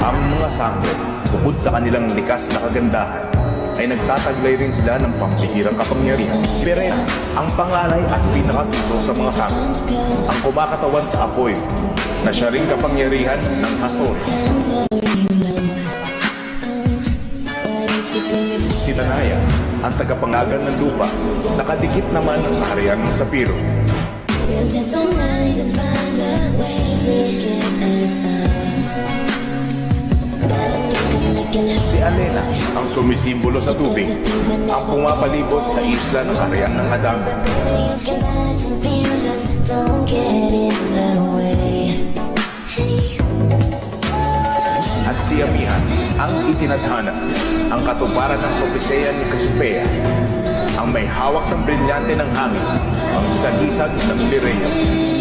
Ang mga sangre, bukod sa kanilang likas na kagandahan, ay nagtataglay rin sila ng pambihirang kapangyarihan. Pero ang panganay at pinakapiso sa mga sangre, ang kumakatawan sa apoy, na siya ring kapangyarihan ng Hathor. Si Tanaya, ang tagapangalan ng lupa, nakadikit naman ang kaharian ng Sapiro. Si Alena, ang sumisimbolo sa tubig, ang pumapalibot sa isla ng kaharian ng Adang. At si Amihan, ang itinadhana, ang katuparan ng propesya ni Cassiopeia, ang may hawak ng brilyante ng hangin, ang sagisag ng Lirea.